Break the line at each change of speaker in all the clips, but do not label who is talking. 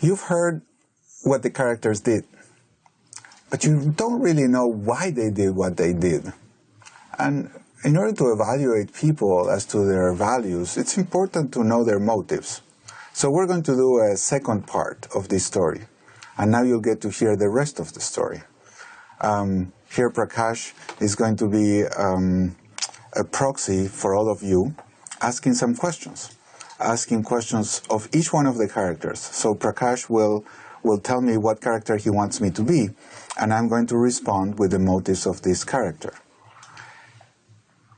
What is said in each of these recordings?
You've heard what the characters did, but you don't really know why they did what they did. And in order to evaluate people as to their values, it's important to know their motives. So we're going to do a second part of this story. And now you'll get to hear the rest of the story. Here Prakash is going to be a proxy for all of you, asking some questions. Asking questions of each one of the characters. So Prakash will tell me what character he wants me to be, and I'm going to respond with the motives of this character.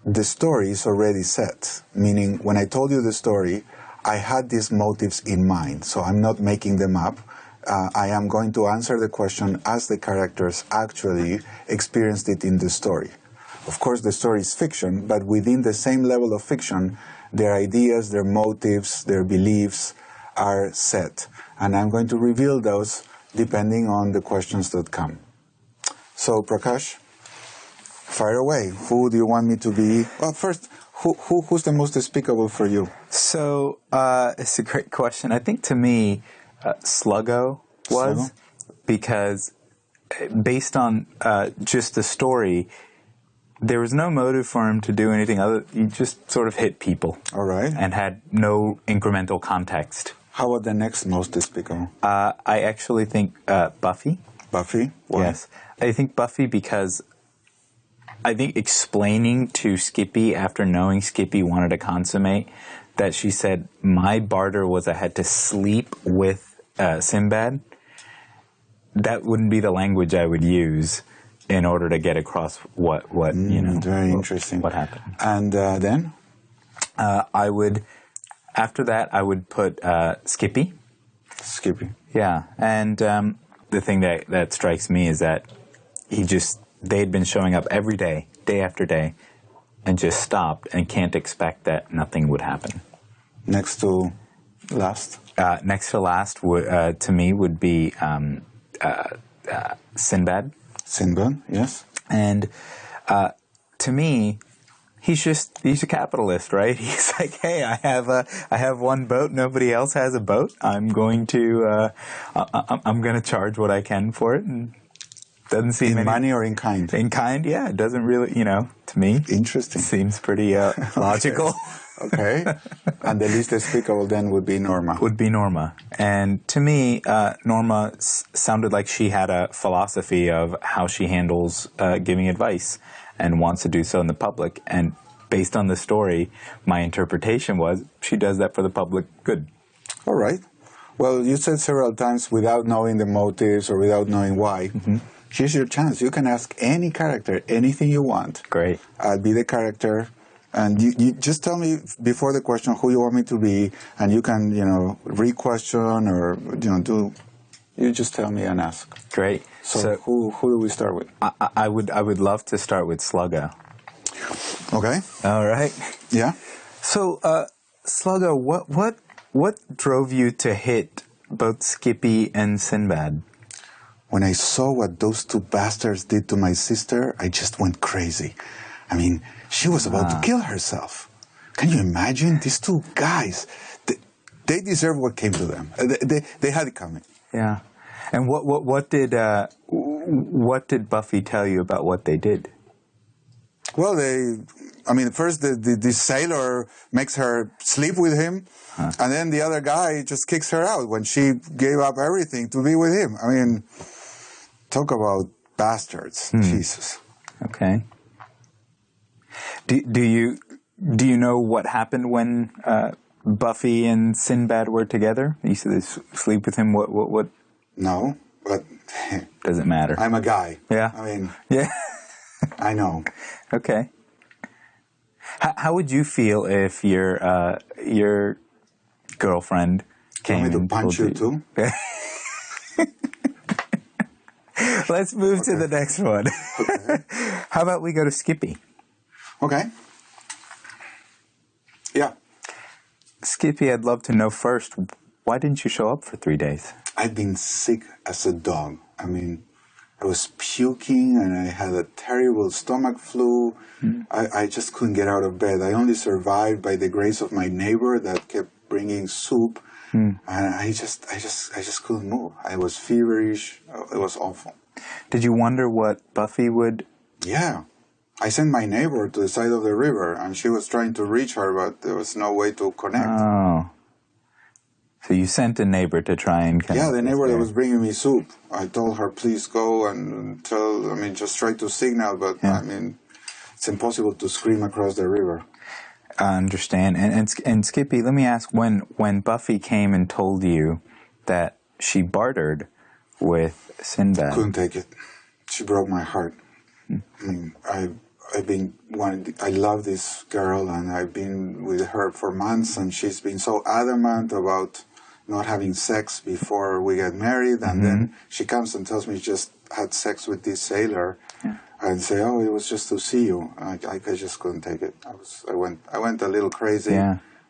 The story is already set, meaning when I told you the story, I had these motives in mind, so I'm not making them up. I am going to answer the question as the characters actually experienced it in the story. Of course, the story is fiction, but within the same level of fiction, their ideas, their motives, their beliefs are set. And I'm going to reveal those depending on the questions that come. So, Prakash, fire away. Who do you want me to be? Well, first, who's the most despicable for you?
So, it's a great question. I think to me, Sluggo was, because based on just the story, there was no motive for him to do anything other. He just sort of hit people.
All right.
And had no incremental context.
How about the next most despicable?
I actually think Buffy.
Buffy? Why?
Yes. I think Buffy because I think explaining to Skippy after knowing Skippy wanted to consummate that she said, my barter was I had to sleep with Sinbad, that wouldn't be the language I would use in order to get across what
very interesting.
What happened.
And then?
I would, after that, I would put Skippy.
Skippy.
Yeah, and the thing that strikes me is that they'd been showing up every day, day after day, and just stopped and can't expect that nothing would happen.
Next to last?
Next to last, to me, would be Sinbad.
Sinbad, yes.
And to me, he's a capitalist, right? He's like, hey, I have one boat. Nobody else has a boat. I'm going to charge what I can for it. And doesn't seem
in money or in kind.
In kind, yeah. It doesn't really, to me.
Interesting.
Seems pretty logical.
Okay. And the least despicable then would be Norma.
Would be Norma. And to me, Norma sounded like she had a philosophy of how she handles giving advice and wants to do so in the public. And based on the story, my interpretation was she does that for the public good.
All right. Well, you said several times without knowing the motives or without knowing why. Mm-hmm. Here's your chance. You can ask any character anything you want.
Great.
I'll be the character. And you just tell me before the question who you want me to be, and you can, re-question or, you just tell me and ask.
Great.
So who do we start with?
I would love to start with Sluggo.
Okay.
All right.
Yeah.
So, Sluggo, what drove you to hit both Skippy and Sinbad?
When I saw what those two bastards did to my sister, I just went crazy. I mean, she was about to kill herself. Can you imagine? These two guys, they deserve what came to them. They had it coming.
Yeah. And what did Buffy tell you about what they did?
Well, first the sailor makes her sleep with him, and then the other guy just kicks her out when she gave up everything to be with him. I mean, talk about bastards. Jesus.
Okay. Do you know what happened when Buffy and Sinbad were together? You said they sleep with him. What?
No, but
doesn't matter.
I'm a guy.
Yeah. Yeah.
I know.
Okay. How would you feel if your girlfriend came
and punch you too?
Let's move to the next one. Okay. How about we go to Skippy?
Okay. Yeah.
Skippy, I'd love to know first, why didn't you show up for 3 days?
I've been sick as a dog. I was puking and I had a terrible stomach flu. I just couldn't get out of bed. I only survived by the grace of my neighbor that kept bringing soup And I just couldn't move. I was feverish. It was awful.
Did you wonder what Buffy would?
Yeah. I sent my neighbor to the side of the river, and she was trying to reach her, but there was no way to connect.
Oh. So you sent a neighbor to try and connect.
Yeah, the neighbor that was bringing me soup. I told her, please go and just try to signal, but it's impossible to scream across the river.
I understand. And Skippy, let me ask, when Buffy came and told you that she bartered with Sinbad.
Couldn't take it. She broke my heart. I mean, I love this girl, and I've been with her for months, and she's been so adamant about not having sex before we get married, and then she comes and tells me she just had sex with this sailor, and say, "Oh, it was just to see you." I just couldn't take it. I went a little crazy,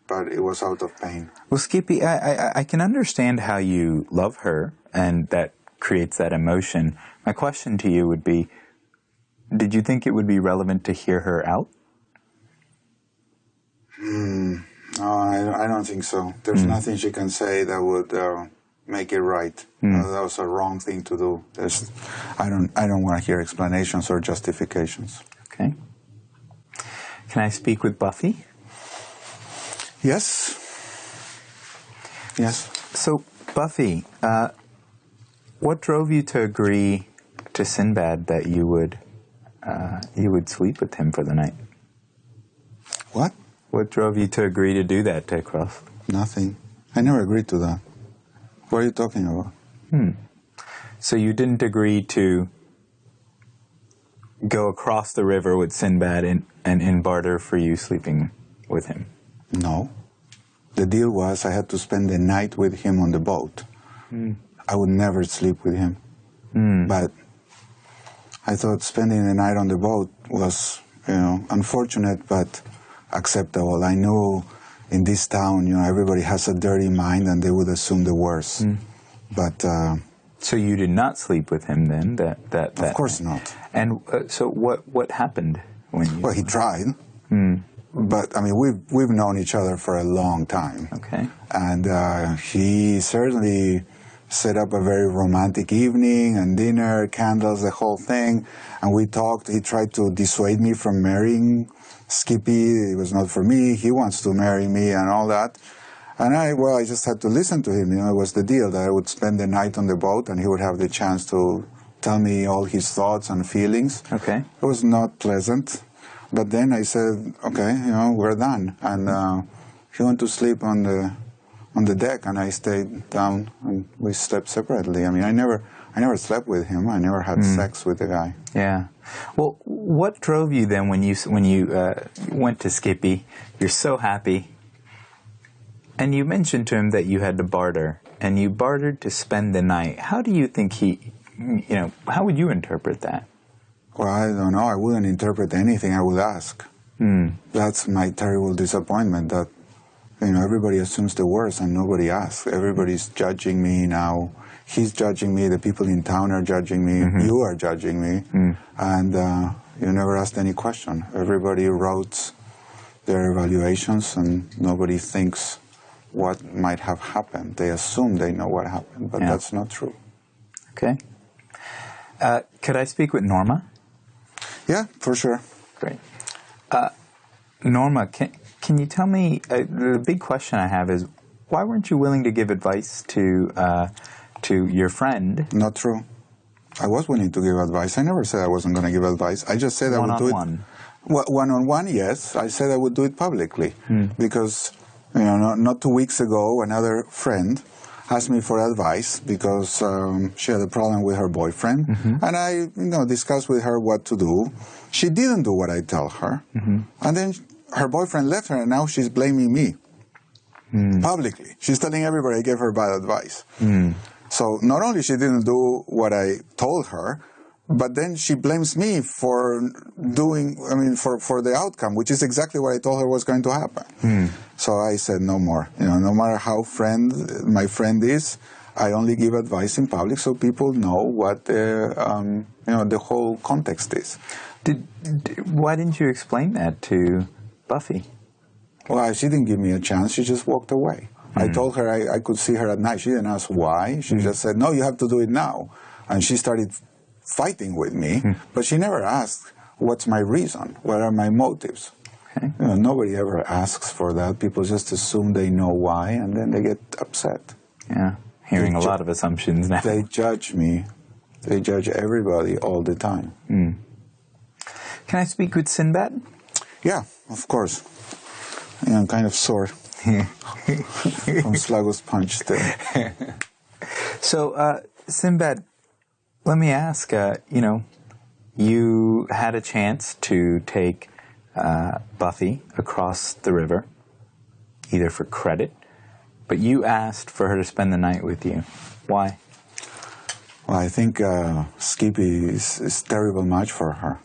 but it was out of pain.
Well, Skippy, I can understand how you love her, and that creates that emotion. My question to you would be, did you think it would be relevant to hear her out?
No, I don't think so. There's nothing she can say that would make it right. That was a wrong thing to do. I don't want to hear explanations or justifications.
Okay. Can I speak with Buffy?
Yes. Yes.
So, Buffy, what drove you to agree to Sinbad that you would sleep with him for the night?
What?
What drove you to agree to do that, Croft?
Nothing. I never agreed to that. What are you talking about?
So you didn't agree to go across the river with Sinbad and in barter for you sleeping with him?
No. The deal was I had to spend the night with him on the boat. I would never sleep with him. But I thought spending the night on the boat was, unfortunate, but acceptable. I knew in this town, everybody has a dirty mind, and they would assume the worst. But
so you did not sleep with him then? That
of course not.
And so what happened when you?
Well, he tried. But I mean, we've known each other for a long time.
Okay.
And he certainly set up a very romantic evening and dinner, candles, the whole thing. And we talked. He tried to dissuade me from marrying Skippy. It was not for me. He wants to marry me and all that. And I just had to listen to him. It was the deal that I would spend the night on the boat, and he would have the chance to tell me all his thoughts and feelings.
Okay.
It was not pleasant. But then I said, okay, we're done. And he went to sleep on the deck, and I stayed down, and we slept separately. I mean, I never slept with him. I never had sex with the guy.
Yeah. Well, what drove you then when you went to Skippy? You're so happy, and you mentioned to him that you had to barter, and you bartered to spend the night. How do you think how would you interpret that?
Well, I don't know. I wouldn't interpret anything. I would ask. That's my terrible disappointment, that everybody assumes the worst and nobody asks. Everybody's judging me now. He's judging me. The people in town are judging me. You are judging me. And you never asked any question. Everybody wrote their evaluations, and nobody thinks what might have happened. They assume they know what happened, but that's not true.
Okay. Could I speak with Norma?
Yeah, for sure.
Great. Norma, can you tell me, the big question I have is, why weren't you willing to give advice to your friend?
Not true. I was willing to give advice. I never said I wasn't going to give advice. I just said I would do it. One-on-one, yes. I said I would do it publicly. Because, not 2 weeks ago, another friend asked me for advice because she had a problem with her boyfriend. And I, discussed with her what to do. She didn't do what I tell her. And then her boyfriend left her, and now she's blaming me publicly. She's telling everybody I gave her bad advice. So not only she didn't do what I told her, but then she blames me for for the outcome, which is exactly what I told her was going to happen. So I said no more. No matter how my friend is, I only give advice in public so people know what the whole context is.
Why didn't you explain that to Buffy?
Well, she didn't give me a chance. She just walked away. I told her I could see her at night. She didn't ask why. She just said, no, you have to do it now. And she started fighting with me, but she never asked, what's my reason? What are my motives?
Okay.
You know, nobody ever asks for that. People just assume they know why, and then they get upset.
Yeah, hearing a lot of assumptions now.
They judge me. They judge everybody all the time.
Can I speak with Sinbad?
Yeah, of course. Yeah, I'm kind of sore from Slago's punch today.
So, Sinbad, let me ask, you had a chance to take Buffy across the river, either for credit, but you asked for her to spend the night with you. Why?
Well, I think Skippy is terrible match for her.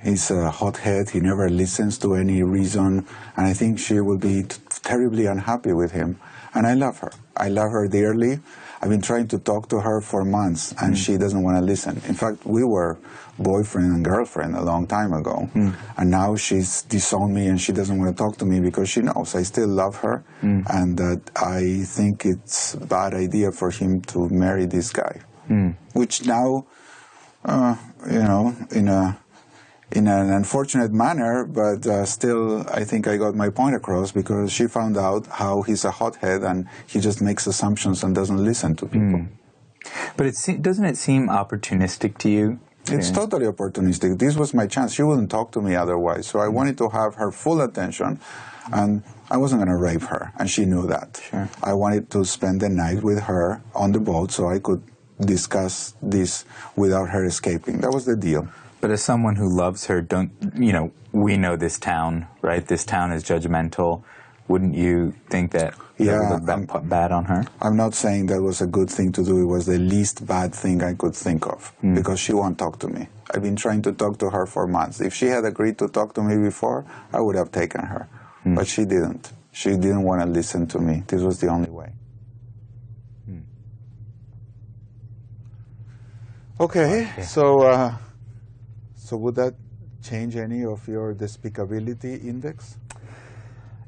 He's a hothead. He never listens to any reason. And I think she will be terribly unhappy with him. And I love her. I love her dearly. I've been trying to talk to her for months, and she doesn't want to listen. In fact, we were boyfriend and girlfriend a long time ago. And now she's disowned me, and she doesn't want to talk to me because she knows I still love her. And that I think it's a bad idea for him to marry this guy. Which now, in an unfortunate manner, but still, I think I got my point across because she found out how he's a hothead and he just makes assumptions and doesn't listen to people.
But doesn't it seem opportunistic to you?
It's totally opportunistic. This was my chance. She wouldn't talk to me otherwise, so I wanted to have her full attention, and I wasn't going to rape her, and she knew that.
Sure.
I wanted to spend the night with her on the boat so I could discuss this without her escaping. That was the deal.
But as someone who loves her, we know this town, right? This town is judgmental. Wouldn't you think that would look bad on her?
I'm not saying that was a good thing to do. It was the least bad thing I could think of because she won't talk to me. I've been trying to talk to her for months. If she had agreed to talk to me before, I would have taken her. But she didn't. She didn't want to listen to me. This was the only way. Okay, so would that change any of your despicability index?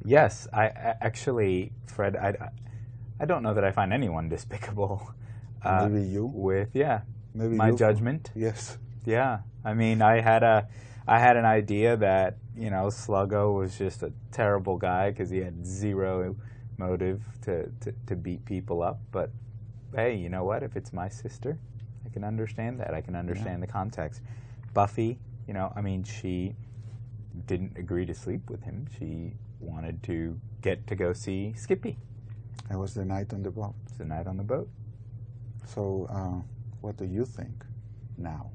Yes, I actually, Fred, I don't know that I find anyone despicable.
Maybe you?
Maybe my judgment.
Yes.
Yeah, I mean, I had an idea that Sluggo was just a terrible guy because he had zero motive to beat people up. But hey, you know what? If it's my sister, I can understand that. I can understand the context. Buffy, she didn't agree to sleep with him. She wanted to get to go see Skippy.
That was the night on the boat.
It was the night on the boat.
So, what do you think now?